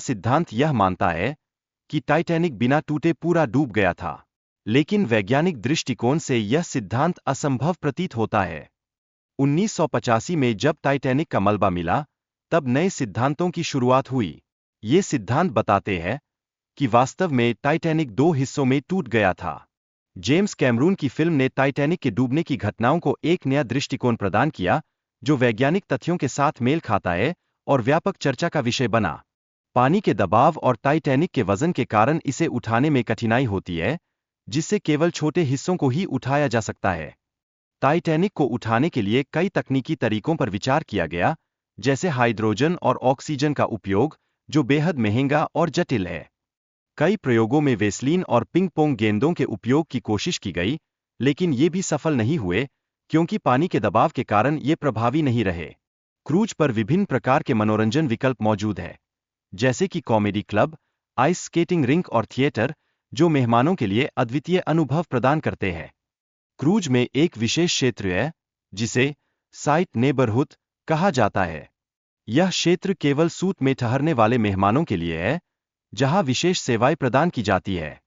सिद्धांत यह मानता है कि टाइटैनिक बिना टूटे पूरा डूब गया था, लेकिन वैज्ञानिक दृष्टिकोण से यह सिद्धांत असंभव प्रतीत होता है। 1985 में जब टाइटैनिक का मलबा मिला, तब नए सिद्धांतों की शुरुआत हुई। ये सिद्धांत बताते हैं कि वास्तव में टाइटैनिक दो हिस्सों में टूट गया था। जेम्स कैमरून की फिल्म ने टाइटैनिक के डूबने की घटनाओं को एक नया दृष्टिकोण प्रदान किया, जो वैज्ञानिक तथ्यों के साथ मेल खाता है और व्यापक चर्चा का विषय बना। पानी के दबाव और टाइटैनिक के वजन के कारण इसे उठाने में कठिनाई होती है, जिससे केवल छोटे हिस्सों को ही उठाया जा सकता है। टाइटैनिक को उठाने के लिए कई तकनीकी तरीकों पर विचार किया गया, जैसे हाइड्रोजन और ऑक्सीजन का उपयोग, जो बेहद महंगा और जटिल है। कई प्रयोगों में वेसलीन और पिंग पोंग गेंदों के उपयोग की कोशिश की गई, लेकिन ये भी सफल नहीं हुए, क्योंकि पानी के दबाव के कारण ये प्रभावी नहीं रहे। क्रूज पर विभिन्न प्रकार के मनोरंजन विकल्प मौजूद है, जैसे कि comedy club, ice skating rink और थिएटर, जो मेहमानों के लिए अद्वितीय अनुभव प्रदान करते हैं। क्रूज में एक विशेष क्षेत्र है, जिसे साइट नेबरहुड कहा जाता है। यह क्षेत्र केवल सूट में ठहरने वाले मेहमानों के लिए है, जहां विशेष सेवाएं प्रदान की जाती है।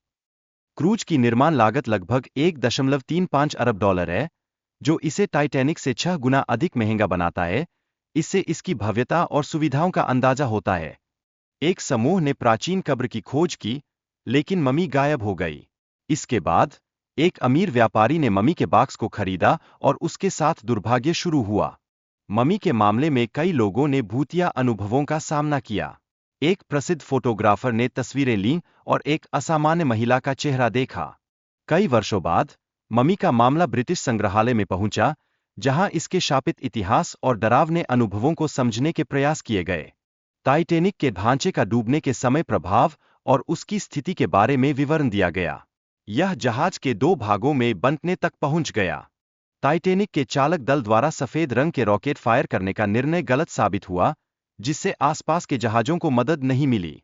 क्रूज की निर्माण लागत लगभग 1.35 अरब डॉलर है, जो इसे टाइटैनिक से 6 गुना अधिक महंगा बनाता है। इससे इसकी भव्यता और सुविधाओं का अंदाजा होता है। एक समूह ने प्राचीन कब्र की खोज की, लेकिन मम्मी गायब हो गई। इसके बाद एक अमीर व्यापारी ने मम्मी के बॉक्स को खरीदा और उसके साथ दुर्भाग्य शुरू हुआ। मम्मी के मामले में कई लोगों ने भूतिया अनुभवों का सामना किया। एक प्रसिद्ध फोटोग्राफर ने तस्वीरें लीं और एक असामान्य महिला का चेहरा देखा। कई वर्षों बाद मम्मी का मामला ब्रिटिश संग्रहालय में पहुंचा, जहां इसके शापित इतिहास और डरावने अनुभवों को समझने के प्रयास किए गए। टाइटैनिक के ढांचे का डूबने के समय प्रभाव और उसकी स्थिति के बारे में विवरण दिया गया। यह जहाज के 2 भागों में बंटने तक पहुंच गया। टाइटैनिक के चालक दल द्वारा सफेद रंग के रॉकेट फायर करने का निर्णय गलत साबित हुआ, जिससे आसपास के जहाजों को मदद नहीं मिली।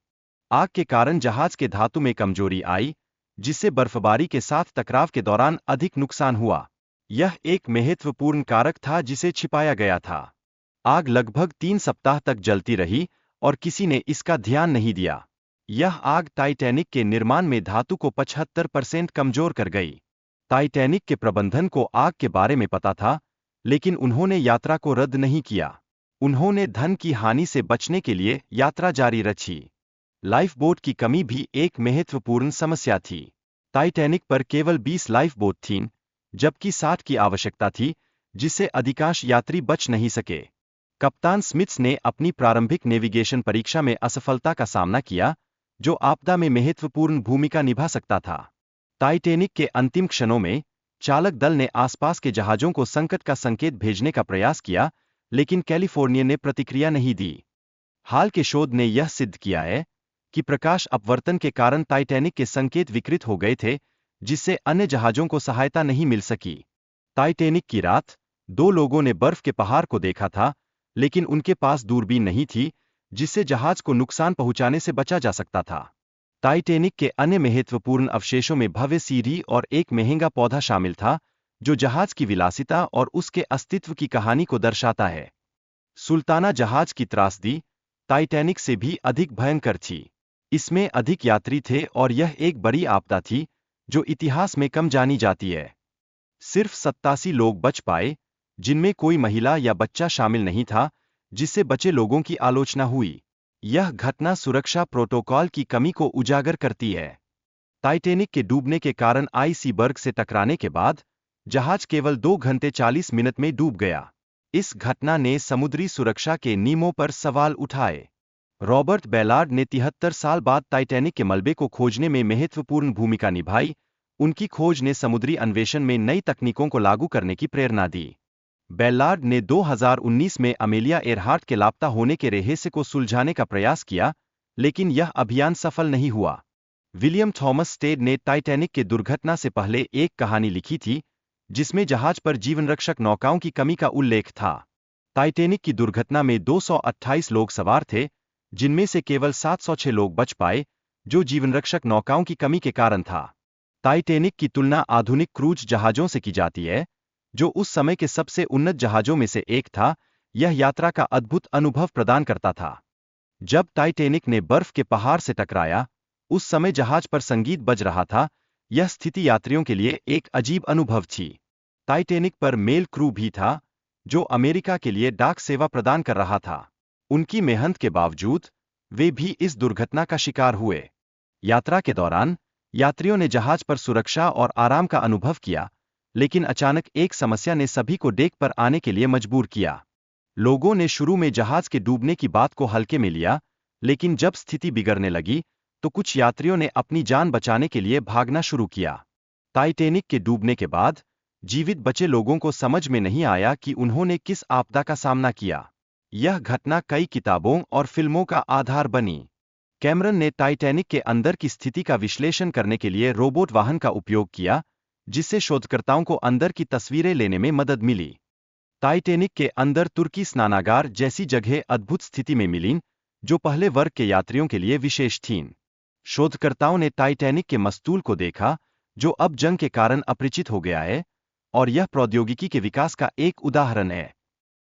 आग के कारण जहाज के धातु में कमजोरी आई, जिससे बर्फबारी के साथ टकराव के दौरान अधिक नुकसान हुआ। यह एक महत्वपूर्ण कारक था जिसे छिपाया गया था। आग लगभग 3 सप्ताह तक जलती रही और किसी ने इसका ध्यान नहीं दिया। यह आग टाइटैनिक के निर्माण में धातु को 75% कमजोर कर गई। टाइटैनिक के प्रबंधन को आग के बारे में पता था, लेकिन उन्होंने यात्रा को रद्द नहीं किया। उन्होंने धन की हानि से बचने के लिए यात्रा जारी रखी। लाइफबोट की कमी भी एक महत्वपूर्ण समस्या थी। टाइटैनिक पर केवल 20 लाइफबोट थीं, जबकि 60 की आवश्यकता थी, जिससे अधिकांश यात्री बच नहीं सके। कप्तान स्मिथ्स ने अपनी प्रारंभिक नेविगेशन परीक्षा में असफलता का सामना किया, जो आपदा में महत्वपूर्ण भूमिका निभा सकता था। टाइटैनिक के अंतिम क्षणों में चालक दल ने आसपास के जहाजों को संकट का संकेत भेजने का प्रयास किया, लेकिन कैलिफोर्निया ने प्रतिक्रिया नहीं दी। हाल के शोध ने यह सिद्ध किया है कि प्रकाश अपवर्तन के कारण टाइटैनिक के संकेत विकृत हो गए थे, जिससे अन्य जहाजों को सहायता नहीं मिल सकी। टाइटैनिक की रात 2 लोगों ने बर्फ के पहाड़ को देखा था, लेकिन उनके पास दूरबीन नहीं थी, जिससे जहाज को नुकसान पहुंचाने से बचा जा सकता था। टाइटैनिक के अन्य महत्वपूर्ण अवशेषों में भव्य सीढ़ी और एक महंगा पौधा शामिल था, जो जहाज की विलासिता और उसके अस्तित्व की कहानी को दर्शाता है। सुल्ताना जहाज की त्रासदी टाइटैनिक से भी अधिक भयंकर थी। इसमें अधिक यात्री थे और यह एक बड़ी आपदा थी, जो इतिहास में कम जानी जाती है। सिर्फ 87 लोग बच पाए, जिनमें कोई महिला या बच्चा शामिल नहीं था, जिससे बचे लोगों की आलोचना हुई। यह घटना सुरक्षा प्रोटोकॉल की कमी को उजागर करती है। टाइटैनिक के डूबने के कारण आइसबर्ग से टकराने के बाद जहाज केवल 2 घंटे 40 मिनट में डूब गया। इस घटना ने समुद्री सुरक्षा के नियमों पर सवाल उठाए। रॉबर्ट बैलार्ड ने 73 साल बाद टाइटैनिक के मलबे को खोजने में महत्वपूर्ण भूमिका निभाई। उनकी खोज ने समुद्री अन्वेषण में नई तकनीकों को लागू करने की प्रेरणा दी। बैलार्ड ने 2019 में अमेलिया एयरहार्ट के लापता होने के रहस्य को सुलझाने का प्रयास किया, लेकिन यह अभियान सफल नहीं हुआ। विलियम थॉमस स्टेड ने टाइटैनिक के दुर्घटना से पहले एक कहानी लिखी थी, जिसमें जहाज पर जीवनरक्षक नौकाओं की कमी का उल्लेख था। टाइटैनिक की दुर्घटना में 228 लोग सवार थे, जिनमें से केवल 706 लोग बच पाए, जो जीवनरक्षक नौकाओं की कमी के कारण था। टाइटैनिक की तुलना आधुनिक क्रूज जहाजों से की जाती है, जो उस समय के सबसे उन्नत जहाजों में से एक था। यह यात्रा का अद्भुत अनुभव प्रदान करता था। जब टाइटैनिक ने बर्फ के पहाड़ से टकराया, उस समय जहाज पर संगीत बज रहा था। यह स्थिति यात्रियों के लिए एक अजीब अनुभव थी। टाइटैनिक पर मेल क्रू भी था, जो अमेरिका के लिए डाक सेवा प्रदान कर रहा था। उनकी मेहनत के बावजूद वे भी इस दुर्घटना का शिकार हुए। यात्रा के दौरान यात्रियों ने जहाज पर सुरक्षा और आराम का अनुभव किया, लेकिन अचानक एक समस्या ने सभी को डेक पर आने के लिए मजबूर किया। लोगों ने शुरू में जहाज के डूबने की बात को हल्के में लिया, लेकिन जब स्थिति बिगड़ने लगी, तो कुछ यात्रियों ने अपनी जान बचाने के लिए भागना शुरू किया। टाइटैनिक के डूबने के बाद जीवित बचे लोगों को समझ में नहीं आया कि उन्होंने किस आपदा का सामना किया। यह घटना कई किताबों और फिल्मों का आधार बनी। कैमरन ने टाइटैनिक के अंदर की स्थिति का विश्लेषण करने के लिए रोबोट वाहन का उपयोग किया, जिससे शोधकर्ताओं को अंदर की तस्वीरें लेने में मदद मिली। टाइटैनिक के अंदर तुर्की स्नानागार जैसी जगह अद्भुत स्थिति में मिलीं, जो पहले वर्ग के यात्रियों के लिए विशेष थीं। शोधकर्ताओं ने टाइटैनिक के मस्तूल को देखा, जो अब जंग के कारण अपरिचित हो गया है, और यह प्रौद्योगिकी के विकास का एक उदाहरण है।